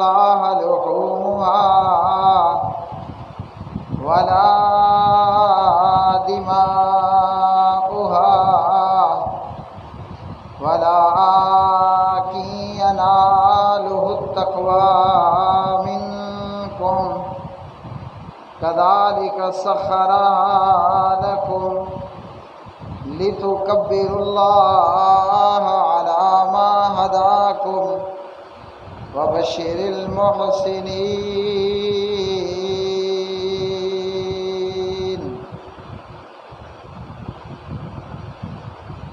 الله لحومها ولا دماؤها ولكن يناله التقوى منكم كذلك سخرها لكم لتكبروا الله على ما هداكم وبشر المحسنين.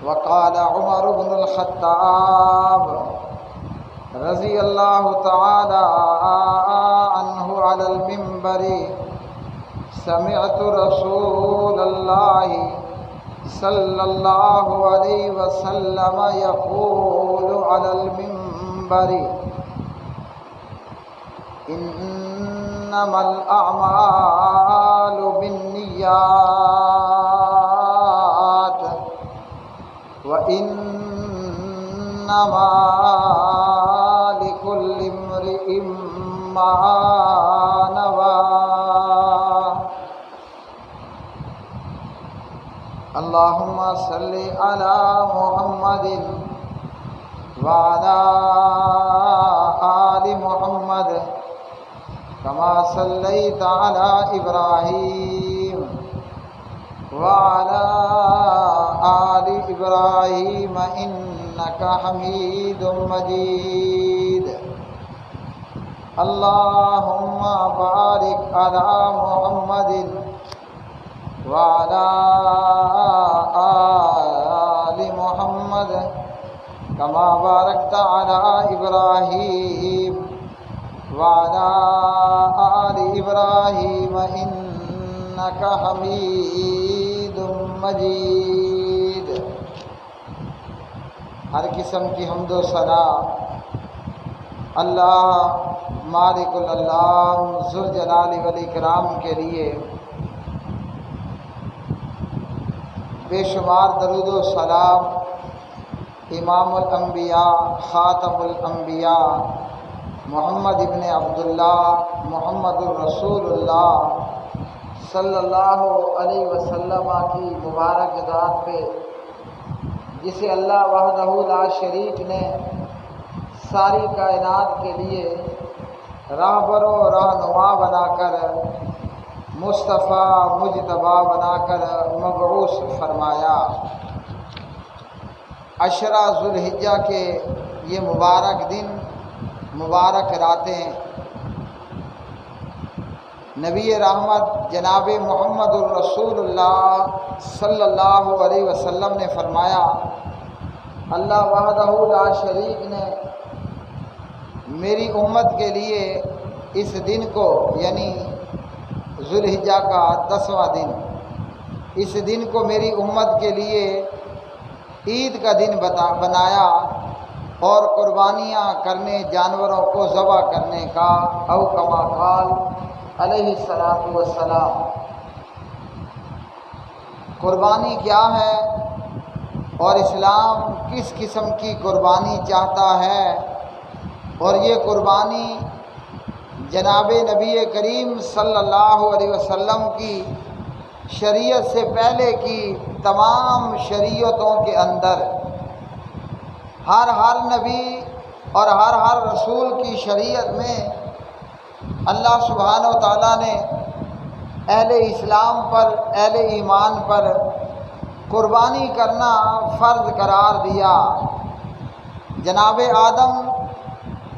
وقال عمر بن الخطاب رضی اللہ تعالی عنہ علی المنبر: سمعت رسول اللہ صلی اللہ علیہ وسلم یقول علی المنبر: انما الاعمال بالنیات وانما لکل امرئ ما نوى. اللهم صل على محمد وعلى آل محمد كما صليت على إبراهيم وعلى آل إبراهيم إنك حميد مجيد. اللهم بارك على محمد وعلى آل محمد كما باركت على إبراهيم وعلى آل إبراهيم إنك حميد مجيد. ہر قسم کی حمد و ثنا اللہ مالک الانام ذوالجلال والاکرام کے لیے. بے شمار درود و سلام امام الانبیاء خاتم الانبیاء محمد ابن عبداللہ محمد الرسول اللہ صلی اللہ علیہ وسلم کی مبارک ذات پہ، جسے اللہ وحدہ لا شریک نے ساری کائنات کے لیے راہبر و رہنما بنا کر، مصطفیٰ مجتبی بنا کر مبعوث فرمایا. عشرہ ذوالحجہ کے یہ مبارک دن، مبارک راتیں، نبی رحمت جناب محمد الرسول اللہ صلی اللہ علیہ وسلم نے فرمایا، اللہ وحدہ لا شریک نے میری امت کے لیے اس دن کو، یعنی ذوالحجہ کا 10واں دن، اس دن کو میری امت کے لیے عید کا دن بنایا اور قربانیاں کرنے، جانوروں کو ذبح کرنے کا، او کما قال علیہ الصلاۃ والسلام. قربانی کیا ہے اور اسلام کس قسم کی قربانی چاہتا ہے، اور یہ قربانی جناب نبی کریم صلی اللہ علیہ وسلم کی شریعت سے پہلے کی تمام شریعتوں کے اندر ہر نبی اور ہر رسول کی شریعت میں اللہ سبحانہ و تعالیٰ نے اہل اسلام پر، اہل ایمان پر قربانی کرنا فرض قرار دیا. جناب آدم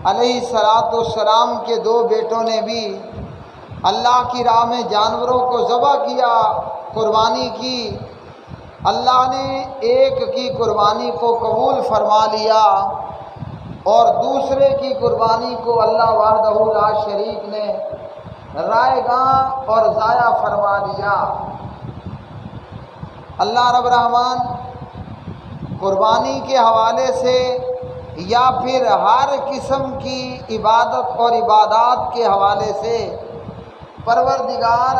علیہ السلام کے 2 بیٹوں نے بھی اللہ کی راہ میں جانوروں کو ذبح کیا، قربانی کی. اللہ نے ایک کی قربانی کو قبول فرما لیا اور دوسرے کی قربانی کو اللہ وحدہ لا شریک نے رائے گاں اور ضائع فرما دیا. اللہ رب رحمان قربانی کے حوالے سے یا پھر ہر قسم کی عبادت اور عبادات کے حوالے سے پروردگار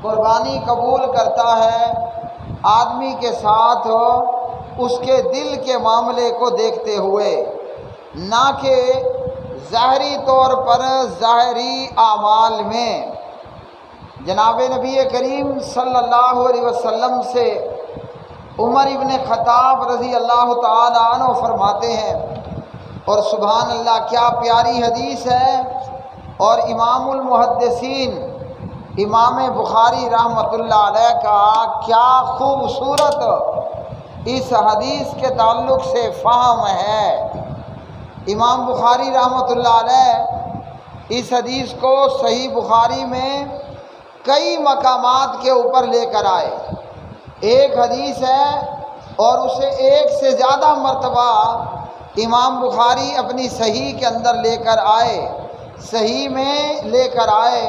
قربانی قبول کرتا ہے آدمی کے ساتھ اس کے دل کے معاملے کو دیکھتے ہوئے. نہ کہ ظاہری طور پر ظاہری اعمال میں۔ جناب نبی کریم صلی اللہ علیہ وسلم سے عمر ابن خطاب رضی اللہ تعالی عنہ فرماتے ہیں، اور سبحان اللہ کیا پیاری حدیث ہے، اور امام المحدثین امام بخاری رحمۃ اللہ علیہ کا کیا خوبصورت اس حدیث کے تعلق سے فہم ہے۔ امام بخاری رحمۃ اللہ علیہ اس حدیث کو صحیح بخاری میں کئی مقامات کے اوپر لے کر آئے۔ ایک حدیث ہے اور اسے ایک سے زیادہ مرتبہ امام بخاری اپنی صحیح کے اندر لے کر آئے، صحیح میں لے کر آئے۔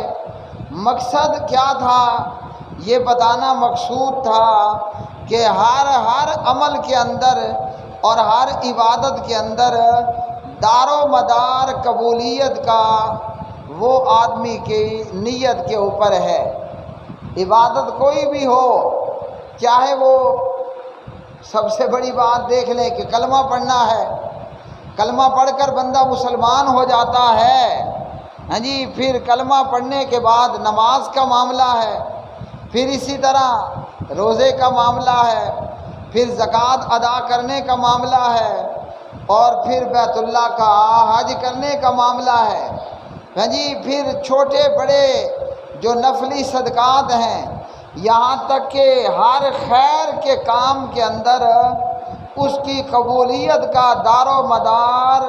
مقصد کیا تھا؟ یہ بتانا مقصود تھا کہ ہر عمل کے اندر اور ہر عبادت کے اندر دار و مدار قبولیت کا وہ آدمی کی نیت کے اوپر ہے۔ عبادت کوئی بھی ہو، چاہے وہ سب سے بڑی بات دیکھ لیں کہ کلمہ پڑھنا ہے، کلمہ پڑھ کر بندہ مسلمان ہو جاتا ہے، ہاں جی، پھر کلمہ پڑھنے کے بعد نماز کا معاملہ ہے، پھر اسی طرح روزے کا معاملہ ہے، پھر زکوٰۃ ادا کرنے کا معاملہ ہے، اور پھر بیت اللہ کا حج کرنے کا معاملہ ہے، ہاں جی، پھر چھوٹے بڑے جو نفلی صدقات ہیں، یہاں تک کہ ہر خیر کے کام کے اندر اس کی قبولیت کا دار و مدار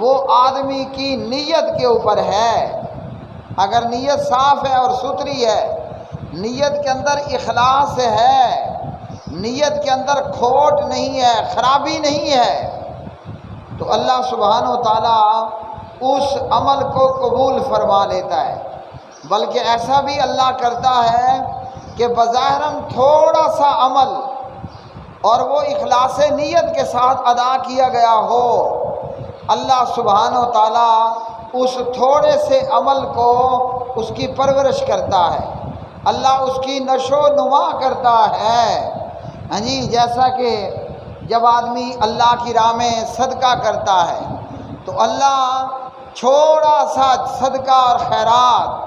وہ آدمی کی نیت کے اوپر ہے۔ اگر نیت صاف ہے اور ستھری ہے، نیت کے اندر اخلاص ہے، نیت کے اندر کھوٹ نہیں ہے، خرابی نہیں ہے، تو اللہ سبحانہ و تعالیٰ اس عمل کو قبول فرما لیتا ہے۔ بلکہ ایسا بھی اللہ کرتا ہے کہ بظاہراً تھوڑا سا عمل اور وہ اخلاص نیت کے ساتھ ادا کیا گیا ہو، اللہ سبحانہ و تعالیٰ اس تھوڑے سے عمل کو اس کی پرورش کرتا ہے، اللہ اس کی نشو و نما کرتا ہے۔ ہاں جی، جیسا کہ جب آدمی اللہ کی راہ میں صدقہ کرتا ہے تو اللہ چھوڑا سا صدقہ اور خیرات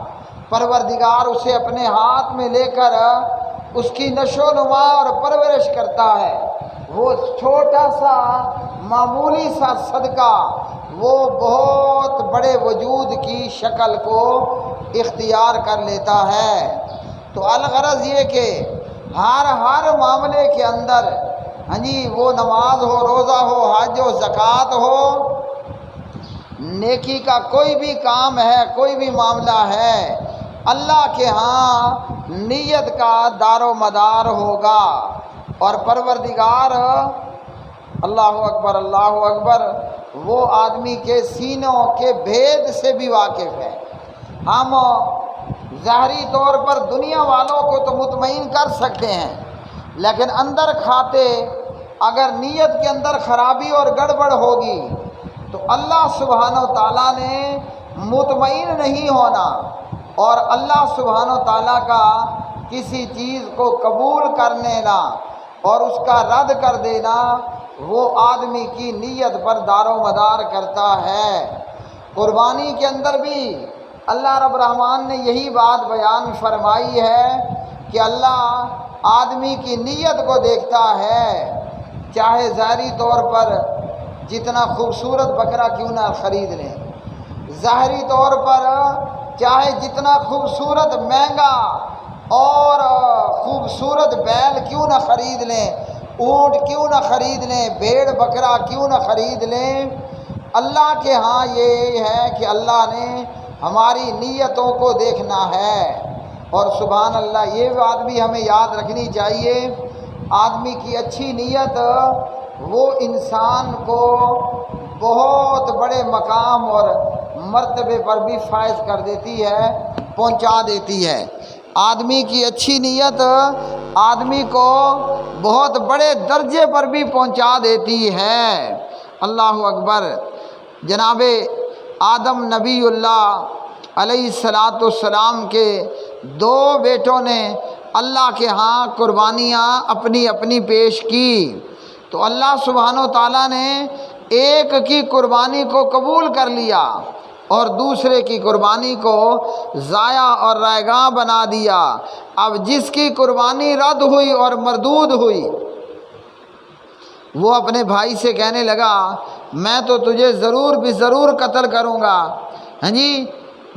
پروردگار اسے اپنے ہاتھ میں لے کر اس کی نشو و نما اور پرورش کرتا ہے۔ وہ چھوٹا سا معمولی سا صدقہ وہ بہت بڑے وجود کی شکل کو اختیار کر لیتا ہے۔ تو الغرض یہ کہ ہر معاملے کے اندر، ہاں جی، وہ نماز ہو، روزہ ہو، حج ہو، زکوٰۃ ہو، نیکی کا کوئی بھی کام ہے، کوئی بھی معاملہ ہے، اللہ کے ہاں نیت کا دار و مدار ہوگا، اور پروردگار اللہ اکبر اللہ اکبر وہ آدمی کے سینوں کے بھید سے بھی واقف ہے۔ ہم ظاہری طور پر دنیا والوں کو تو مطمئن کر سکتے ہیں، لیکن اندر کھاتے اگر نیت کے اندر خرابی اور گڑبڑ ہوگی تو اللہ سبحانہ و تعالیٰ نے مطمئن نہیں ہونا، اور اللہ سبحانہ و تعالیٰ کا کسی چیز کو قبول کر لینا اور اس کا رد کر دینا وہ آدمی کی نیت پر دار و مدار کرتا ہے۔ قربانی کے اندر بھی اللہ رب الرحمن نے یہی بات بیان فرمائی ہے کہ اللہ آدمی کی نیت کو دیکھتا ہے، چاہے ظاہری طور پر جتنا خوبصورت بکرا کیوں نہ خرید لیں، ظاہری طور پر چاہے جتنا خوبصورت مہنگا اور خوبصورت بیل کیوں نہ خرید لیں، اونٹ کیوں نہ خرید لیں، بھیڑ بکرا کیوں نہ خرید لیں، اللہ کے ہاں یہ ہے کہ اللہ نے ہماری نیتوں کو دیکھنا ہے۔ اور سبحان اللہ یہ بات بھی ہمیں یاد رکھنی چاہیے، آدمی کی اچھی نیت وہ انسان کو بہت بڑے مقام اور مرتبے پر بھی فائز کر دیتی ہے، پہنچا دیتی ہے۔ آدمی کی اچھی نیت آدمی کو بہت بڑے درجے پر بھی پہنچا دیتی ہے۔ اللہ اکبر۔ جناب آدم نبی اللہ علیہ السلام کے دو بیٹوں نے اللہ کے ہاں قربانیاں اپنی اپنی پیش کی، تو اللہ سبحانہ و تعالیٰ نے ایک کی قربانی کو قبول کر لیا اور دوسرے کی قربانی کو ضائع اور رائگاں بنا دیا۔ اب جس کی قربانی رد ہوئی اور مردود ہوئی وہ اپنے بھائی سے کہنے لگا میں تو تجھے ضرور بھی ضرور قتل کروں گا۔ ہاں جی،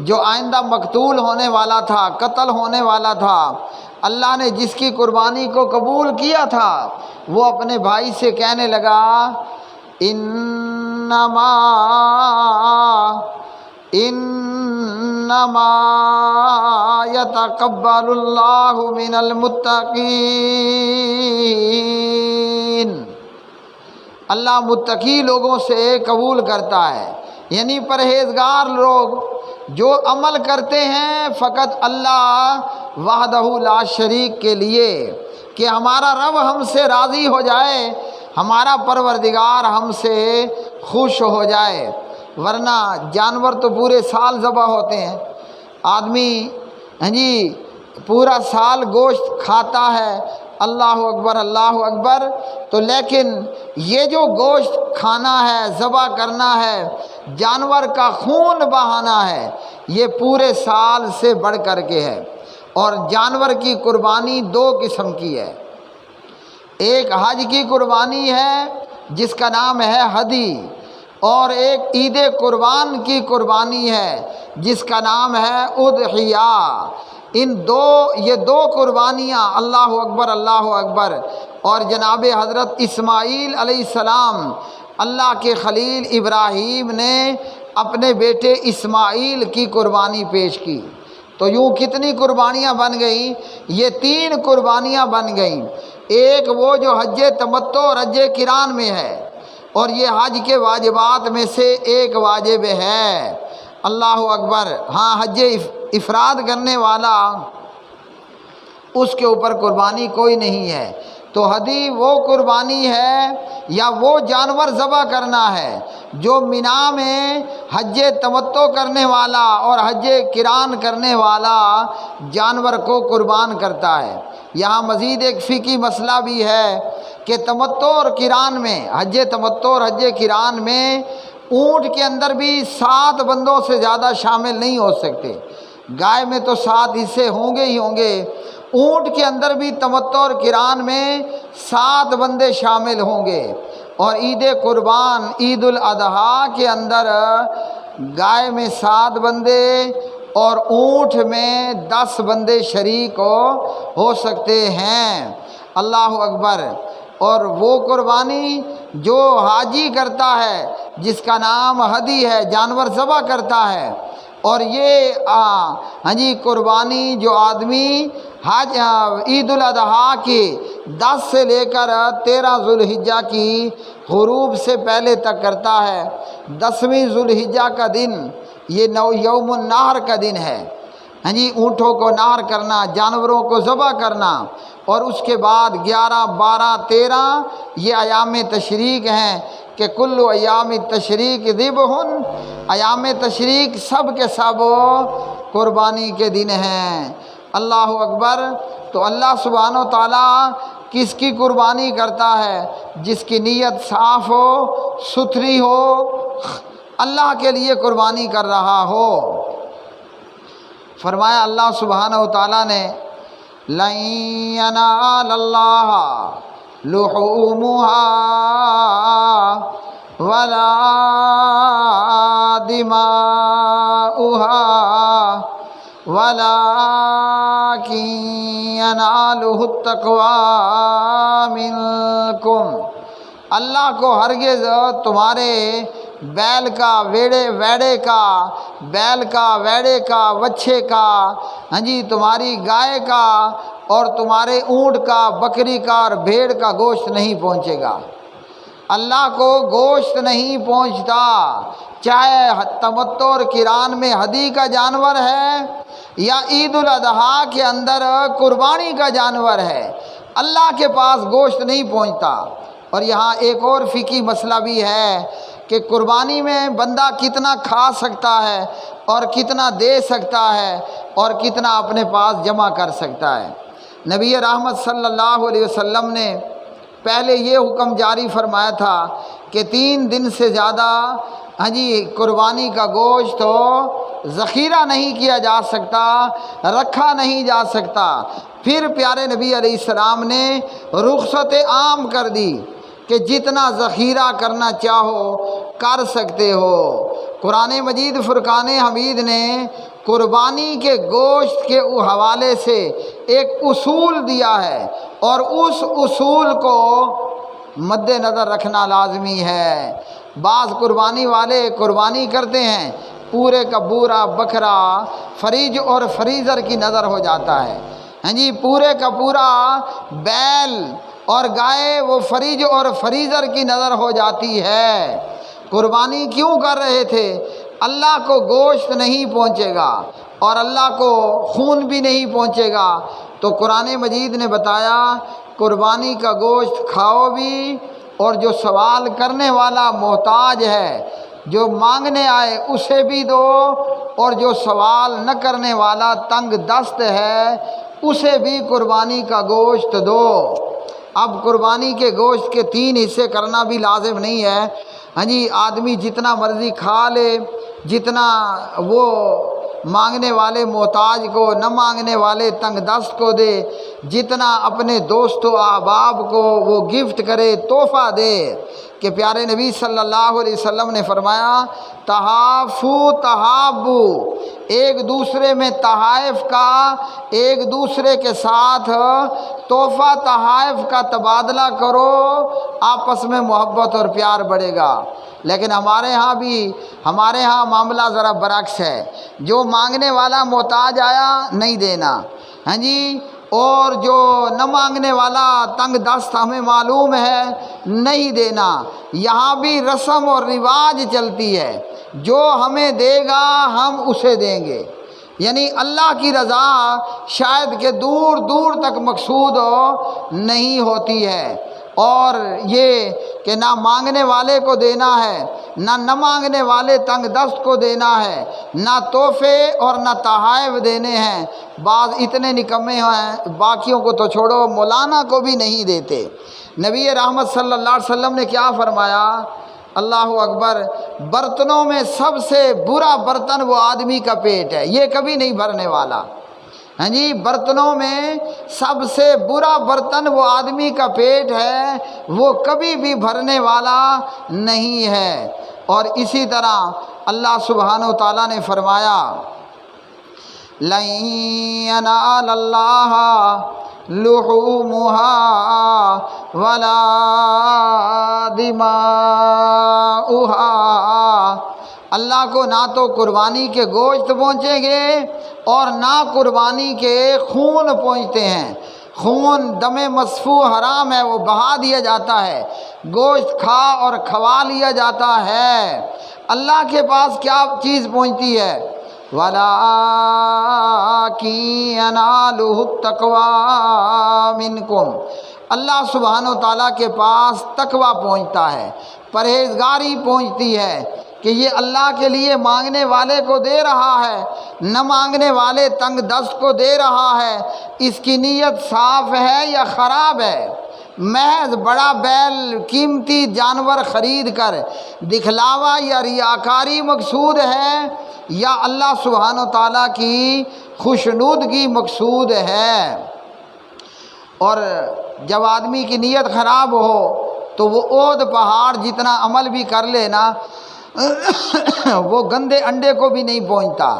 جو آئندہ مقتول ہونے والا تھا، قتل ہونے والا تھا، اللہ نے جس کی قربانی کو قبول کیا تھا وہ اپنے بھائی سے کہنے لگا انما یتقبل اللہ من المتقین، اللہ متقی لوگوں سے قبول کرتا ہے، یعنی پرہیزگار لوگ جو عمل کرتے ہیں فقط اللہ وحدہ لا شریک کے لیے، کہ ہمارا رب ہم سے راضی ہو جائے، ہمارا پروردگار ہم سے خوش ہو جائے۔ ورنہ جانور تو پورے سال ذبح ہوتے ہیں، آدمی ہاں جی پورا سال گوشت کھاتا ہے، اللہ اکبر اللہ اکبر، تو لیکن یہ جو گوشت کھانا ہے، ذبح کرنا ہے، جانور کا خون بہانا ہے، یہ پورے سال سے بڑھ کر کے ہے۔ اور جانور کی قربانی دو قسم کی ہے، ایک حج کی قربانی ہے جس کا نام ہے ہدی، اور ایک عید قربان کی قربانی ہے جس کا نام ہے اضحیہ۔ یہ دو قربانیاں اللہ اکبر اور جناب حضرت اسماعیل علیہ السلام، اللہ کے خلیل ابراہیم نے اپنے بیٹے اسماعیل کی قربانی پیش کی، تو یوں کتنی قربانیاں بن گئیں؟ یہ 3 قربانیاں بن گئیں۔ ایک وہ جو حج تمتع اور حج قران میں ہے، اور یہ حج کے واجبات میں سے ایک واجب ہے، اللہ اکبر۔ ہاں، حج افراد کرنے والا اس کے اوپر قربانی کوئی نہیں ہے۔ تو ہدی وہ قربانی ہے یا وہ جانور ذبح کرنا ہے جو مینا میں حج تمتع کرنے والا اور حج قران کرنے والا جانور کو قربان کرتا ہے۔ یہاں مزید ایک فقہی مسئلہ بھی ہے کہ تمتع اور قران میں، حج تمتع اور حج قران میں اونٹ کے اندر بھی 7 بندوں سے زیادہ شامل نہیں ہو سکتے۔ گائے میں تو 7 حصے ہوں گے ہی ہوں گے، اونٹ کے اندر بھی تمتع اور قران میں 7 بندے شامل ہوں گے۔ اور عید قربان، عید الاضحیٰ کے اندر گائے میں 7 بندے اور اونٹ میں 10 بندے شریک ہو سکتے ہیں، اللہ اکبر۔ اور وہ قربانی جو حاجی کرتا ہے جس کا نام ہدی ہے، جانور ذبح کرتا ہے، اور یہ ہاں جی قربانی جو آدمی عید الاضحیٰ کی 10 سے لے کر 13 ذوالحجہ کی غروب سے پہلے تک کرتا ہے۔ 10ویں ذوالحجہ کا دن یہ یوم النحر کا دن ہے، ہاں جی اونٹوں کو نحر کرنا، جانوروں کو ذبح کرنا، اور اس کے بعد 11، 12، 13 یہ ایام تشریق ہیں کہ کل ایام تشریق ذبح، ایام تشریق سب کے سب قربانی کے دن ہیں، اللہ اکبر۔ تو اللہ سبحانہ و تعالیٰ کس کی قربانی کرتا ہے؟ جس کی نیت صاف ہو، ستھری ہو، اللہ کے لیے قربانی کر رہا ہو۔ فرمایا اللہ سبحانہ و تعالیٰ نے لَن يَنَالَ اللَّهَ لُحُومُهَا وَلَا دِمَاؤُهَا وَلَكِن يَنَالُهُ التَّقْوَىٰ مِنكُمْ، اللہ کو ہرگز تمہارے بیل کا، ویڑے کا، وچھے کا، ہاں جی تمہاری گائے کا اور تمہارے اونٹ کا، بکری کا اور بھیڑ کا گوشت نہیں پہنچے گا۔ اللہ کو گوشت نہیں پہنچتا، چاہے تمتع اور قران میں ہدی کا جانور ہے یا عید الاضحیٰ کے اندر قربانی کا جانور ہے، اللہ کے پاس گوشت نہیں پہنچتا۔ اور یہاں ایک اور فقہی مسئلہ بھی ہے کہ قربانی میں بندہ کتنا کھا سکتا ہے اور کتنا دے سکتا ہے اور کتنا اپنے پاس جمع کر سکتا ہے۔ نبی رحمت صلی اللہ علیہ وسلم نے پہلے یہ حکم جاری فرمایا تھا کہ 3 دن سے زیادہ قربانی کا گوشت ذخیرہ نہیں کیا جا سکتا، رکھا نہیں جا سکتا۔ پھر پیارے نبی علیہ السلام نے رخصت عام کر دی کہ جتنا ذخیرہ کرنا چاہو کر سکتے ہو۔ قرآن مجید فرقان حمید نے قربانی کے گوشت کے حوالے سے ایک اصول دیا ہے، اور اس اصول کو مد نظر رکھنا لازمی ہے۔ بعض قربانی والے قربانی کرتے ہیں، پورے کا پورا بکرا فریج اور فریزر کی نظر ہو جاتا ہے، پورے کا پورا بیل اور گائے وہ فریج اور فریزر کی نظر ہو جاتی ہے۔ قربانی کیوں کر رہے تھے؟ اللہ کو گوشت نہیں پہنچے گا اور اللہ کو خون بھی نہیں پہنچے گا، تو قرآن مجید نے بتایا قربانی کا گوشت کھاؤ بھی، اور جو سوال کرنے والا محتاج ہے، جو مانگنے آئے اسے بھی دو، اور جو سوال نہ کرنے والا تنگ دست ہے اسے بھی قربانی کا گوشت دو۔ اب قربانی کے گوشت کے 3 حصے کرنا بھی لازم نہیں ہے، آدمی جتنا مرضی کھا لے، جتنا وہ مانگنے والے محتاج کو، نہ مانگنے والے تنگ دست کو دے، جتنا اپنے دوست و احباب کو وہ گفٹ کرے، تحفہ دے۔ کہ پیارے نبی صلی اللہ علیہ وسلم نے فرمایا تحافو تحابو، ایک دوسرے میں تحائف کا، ایک دوسرے کے ساتھ تحفہ تحائف کا تبادلہ کرو، آپس میں محبت اور پیار بڑھے گا۔ لیکن ہمارے ہاں معاملہ ذرا برعکس ہے، جو مانگنے والا محتاج آیا نہیں دینا، اور جو نہ مانگنے والا تنگ دست ہمیں معلوم ہے نہیں دینا۔ یہاں بھی رسم اور رواج چلتی ہے، جو ہمیں دے گا ہم اسے دیں گے، یعنی اللہ کی رضا شاید کہ دور دور تک مقصود نہیں ہوتی ہے۔ اور یہ کہ نہ مانگنے والے کو دینا ہے، نہ مانگنے والے تنگ دست کو دینا ہے، نہ تحفے اور نہ تحائف دینے ہیں۔ بعض اتنے نکمے ہیں، باقیوں کو تو چھوڑو، مولانا کو بھی نہیں دیتے۔ نبی رحمت صلی اللہ علیہ وسلم نے کیا فرمایا؟ اللہ اکبر، برتنوں میں سب سے برا برتن وہ آدمی کا پیٹ ہے، یہ کبھی نہیں بھرنے والا۔ برتنوں میں سب سے برا برتن وہ آدمی کا پیٹ ہے، وہ کبھی بھی بھرنے والا نہیں ہے۔ اور اسی طرح اللہ سبحانہ و تعالیٰ نے فرمایا لَن يَنَالَ اللَّهَ لُحُومُهَا وَلَا دِمَاؤُهَا، اللہ کو نہ تو قربانی کے گوشت پہنچیں گے اور نہ قربانی کے خون پہنچتے ہیں۔ خون دم مصفوح حرام ہے، وہ بہا دیا جاتا ہے، گوشت کھا اور کھوا لیا جاتا ہے۔ اللہ کے پاس کیا چیز پہنچتی ہے؟ وَلَٰكِن يَنَالُهُ التَّقْوَىٰ مِنكُمْ، اللہ سبحانہ و تعالیٰ کے پاس تقویٰ پہنچتا ہے، پرہیزگاری پہنچتی ہے، کہ یہ اللہ کے لیے مانگنے والے کو دے رہا ہے، نہ مانگنے والے تنگ دست کو دے رہا ہے، اس کی نیت صاف ہے یا خراب ہے۔ محض بڑا بیل قیمتی جانور خرید کر دکھلاوا یا ریاکاری مقصود ہے، یا اللہ سبحانہ و تعالیٰ کی خوشنودگی مقصود ہے؟ اور جب آدمی کی نیت خراب ہو تو وہ عہد پہاڑ جتنا عمل بھی کر لے نا، وہ گندے انڈے کو بھی نہیں پہنچتا۔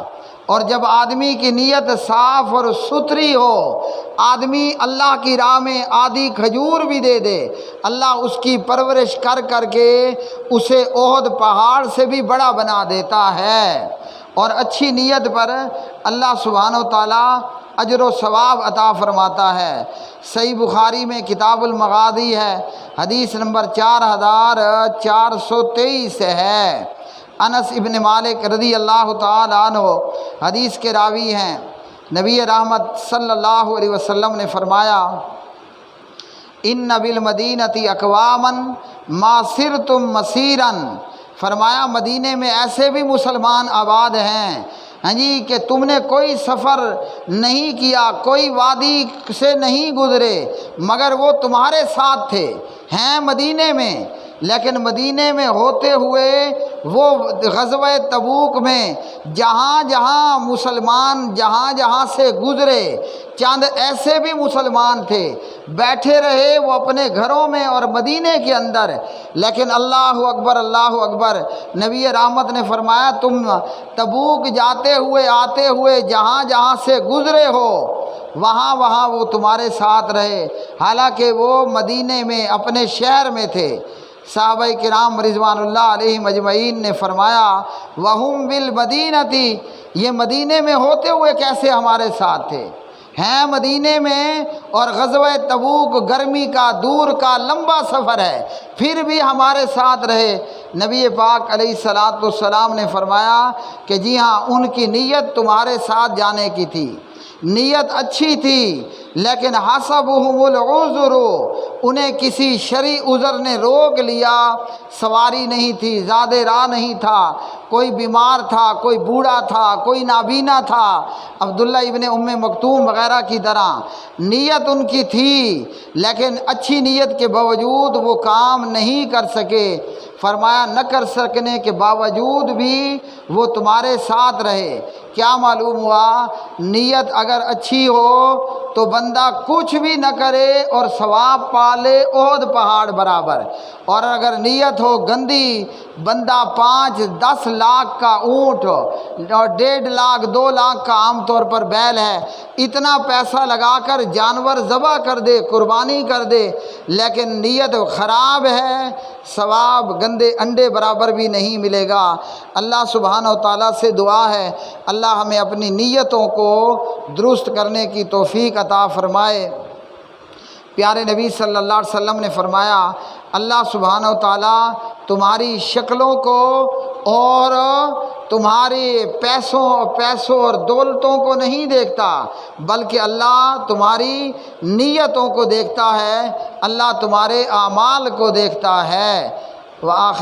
اور جب آدمی کی نیت صاف اور ستھری ہو، آدمی اللہ کی راہ میں آدھی کھجور بھی دے دے، اللہ اس کی پرورش کر کر کے اسے احد پہاڑ سے بھی بڑا بنا دیتا ہے۔ اور اچھی نیت پر اللہ سبحانہ و تعالیٰ اجر و ثواب عطا فرماتا ہے۔ صحیح بخاری میں کتاب المغازی ہے، حدیث نمبر 4423 ہے۔ انس ابن مالک رضی اللہ تعالی عنہ حدیث کے راوی ہیں۔ نبی رحمت صلی اللہ علیہ وسلم نے فرمایا ان بالمدینۃ اقواما ما سرتم مسیرا، فرمایا مدینے میں ایسے بھی مسلمان آباد ہیں کہ تم نے کوئی سفر نہیں کیا، کوئی وادی سے نہیں گزرے، مگر وہ تمہارے ساتھ تھے، ہیں مدینے میں، لیکن مدینے میں ہوتے ہوئے وہ غزوہ تبوک میں جہاں جہاں مسلمان جہاں جہاں سے گزرے، چند ایسے بھی مسلمان تھے بیٹھے رہے وہ اپنے گھروں میں اور مدینے کے اندر، لیکن اللہ اکبر اللہ اکبر، نبی رحمت نے فرمایا تم تبوک جاتے ہوئے آتے ہوئے جہاں جہاں سے گزرے ہو وہاں وہاں وہ تمہارے ساتھ رہے، حالانکہ وہ مدینے میں اپنے شہر میں تھے۔ صحابہ کرام رضوان اللہ علیہم اجمعین نے فرمایا وَهُمْ بِالْمَدِينَةِ، یہ مدینے میں ہوتے ہوئے کیسے ہمارے ساتھ تھے، ہیں مدینے میں اور غزوہ تبوک گرمی کا دور کا لمبا سفر ہے پھر بھی ہمارے ساتھ رہے۔ نبی پاک علیہ الصلاۃ والسلام نے فرمایا کہ جی ہاں، ان کی نیت تمہارے ساتھ جانے کی تھی، نیت اچھی تھی، لیکن حسبهم العذر، انہیں کسی شرعی عذر نے روک لیا، سواری نہیں تھی، زیادہ راہ نہیں تھا، کوئی بیمار تھا، کوئی بوڑھا تھا، کوئی نابینا تھا، عبداللہ ابن ام مکتوم وغیرہ کی طرح نیت ان کی تھی، لیکن اچھی نیت کے باوجود وہ کام نہیں کر سکے۔ فرمایا نہ کر سکنے کے باوجود بھی وہ تمہارے ساتھ رہے۔ کیا معلوم ہوا، نیت اگر اچھی ہو تو بندہ کچھ بھی نہ کرے اور ثواب پالے احد پہاڑ برابر، اور اگر نیت ہو گندی، بندہ 5-10 لاکھ کا اونٹ اور 1.5 لاکھ 2 لاکھ کا عام طور پر بیل ہے، اتنا پیسہ لگا کر جانور ذبح کر دے، قربانی کر دے، لیکن نیت خراب ہے، ثواب گندے انڈے برابر بھی نہیں ملے گا۔ اللہ سبحانہ و تعالیٰ سے دعا ہے اللہ ہمیں اپنی نیتوں کو درست کرنے کی توفیق عطا فرمائے۔ پیارے نبی صلی اللہ علیہ وسلم نے فرمایا اللہ سبحانہ و تعالیٰ تمہاری شکلوں کو اور تمہارے پیسوں اور دولتوں کو نہیں دیکھتا، بلکہ اللہ تمہاری نیتوں کو دیکھتا ہے، اللہ تمہارے اعمال کو دیکھتا ہے۔ وآخر